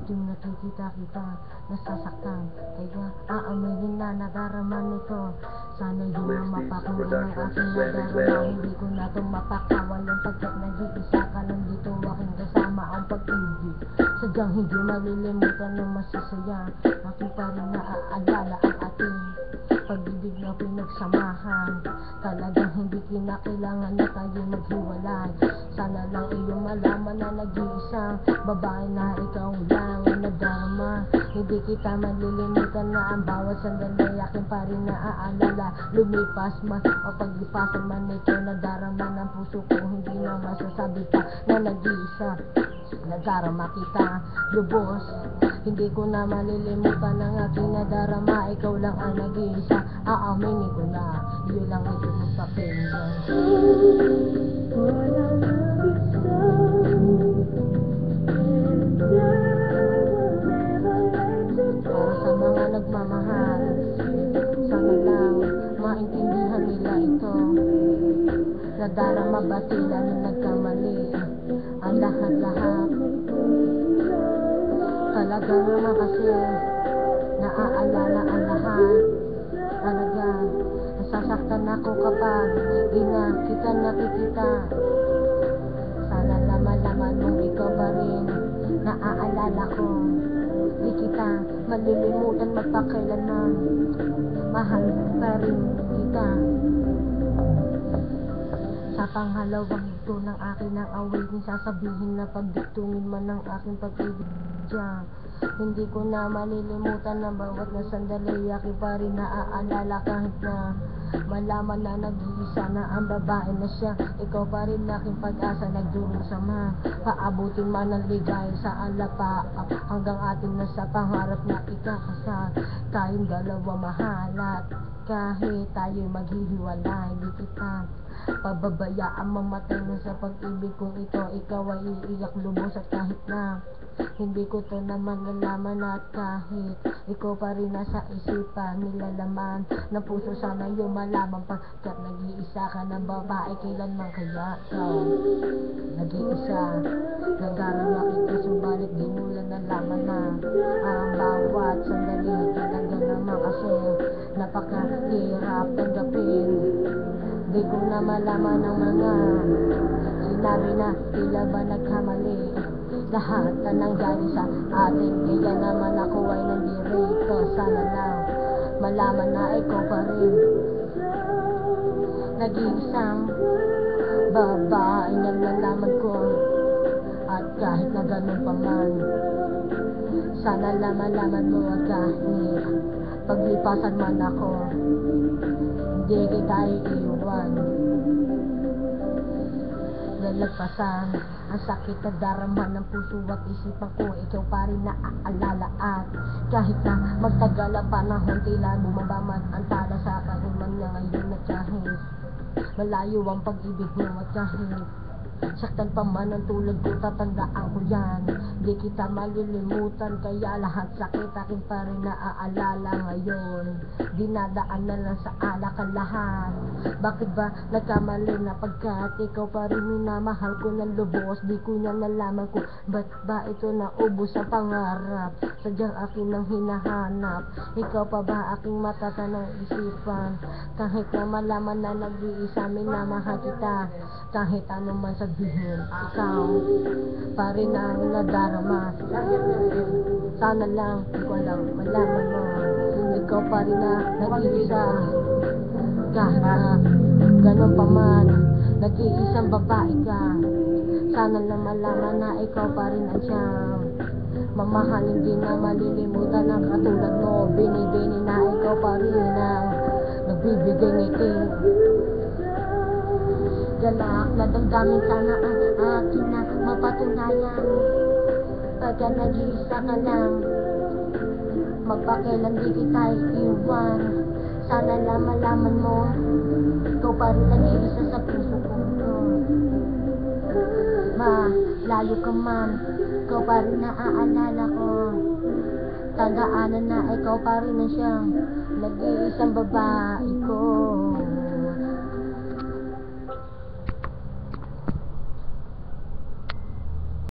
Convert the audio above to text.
tuwing nakikita kita nasasaktan, kaya aaminin na nadarama nito. Sana'y di na mapakuha ng aking nadarama. Hindi ko na ito mapakawalan pagkat nag-iisa ka lang dito, aking kasama ang pag-ibig. Sadyang hindi malilimutan ng masasaya, aking pa rin naaalala ang ating pag-ibig na pinagsamahan. Talagang hindi kinakailangan na tayo maghiwalay. Sana lang iyong malaman na nag-iisang babae na ikaw lang ang nadarama. Hindi kita malilimutan na ang bawat sandali aking pa rin naaalala. Lumipas man o paglipasan man ito, nadarama ng puso ko. Hindi na masasabi pa na nag-iisa, nadarama kita lubos. Hindi ko na malilimutan ang aking nadarama. Ikaw lang ang nag-iisa, aaminin ko na yun lang ito magpakinggan. Para sa mga nagmamahal, sana lang maintindihan nila ito. Nadarama ba sila na nagkamali ang lahat-lahat? Talaga naman kasi naaalala ang lahat. Talaga nasasaktan ako kapag di na kita nakikita. Sana laman mong ikaw pa rin naaalala ko. Di kita malilimutan magpakailanman, mahal pa rin kita. Sa pangalawang ito ng akin ang awitin, sasabihin na pagdugtungin man ng aking pag-ibig dyan. Hindi ko na malilimutan ang bawat na sandali, aking pa rin naaalala kahit na malaman na nag-iisa na ang babae na siya. Ikaw pa rin aking pag-asa, nagdurong sama, paabutin man ang ligay sa alapa, hanggang ating nasa pangarap na ikakasal. Tayong dalawa mahalat, kahit tayo'y maghihiwalay, di kita pababayaan mamatay na sa pag-ibig kong ito. Ikaw ay iiyak lubos at kahit na hindi ko to naman nalaman, at kahit ikaw pa rin nasa isipan, nilalaman ng puso, sana yung malaman pagkat nag-iisa ka ng babae. Kailanman kaya ikaw nag-iisa, nadarama kita, subalit di mo lang nalaman na ang bawat sandali. Talaga naman kasi napakahirap tanggapin. Di ko na malaman ang mga sinabi na tila ba nagkamali. Lahat na nangyari sa atin, kaya naman ako ay nandirito. Sana lang malaman na ikaw pa rin nag-iisang babae na nalaman ko. At kahit na ganun pa man, sana lang malaman mo, at kahit paglipasan man ako, hindi kita iiwan. Lalagpasan ang sakit na darama ng puso at isipan ko, ikaw pa rin naaalala. At kahit na magtagal ang panahon, tila bumaba man ang tala sa kahiman niya ngayon, at kahit malayo ang pag-ibig mo, at kahit saktan pa man ang tulad ko, tatandaan ko yan. Di kita malilimutan, kaya lahat sakit aking pa rin naaalala ngayon. Dinadaan na lang sa alak ang lahat. Bakit ba nagkamali na pagkat ikaw pa rin minamahal ko ng lubos? Di ko na nalaman ko ba't ba ito naubos sa pangarap. Sadyang akin ang hinahanap, ikaw pa ba aking matatanang isipan? Kahit na malaman na nag-iisa, minamahal kita. Kahit ano man sabihin, ikaw pa rin ang nadarama. Sana lang ikaw lang malaman mo, ikaw pa rin na nag-iisa. Kahit na ganun pa man, nag-iisang babae ka. Sana lang malaman na ikaw pa rin ang siyang mamahal. Hindi na malilimutan ang katulad mo. Binibini na ikaw pa rin ang nagbibigay ngiti. Galak na damdamin, sana ang akin na mapatunayan. Pagka nag-iisa ka lang, magpakailan di kita iiwan. Sana lang malaman mo, ikaw pa rin nag-iisa sa puso ko. Malayo ka man, ikaw pa rin naaalala ko. Tandaanan na ikaw pa rin na siyang nag-iisang babae ko.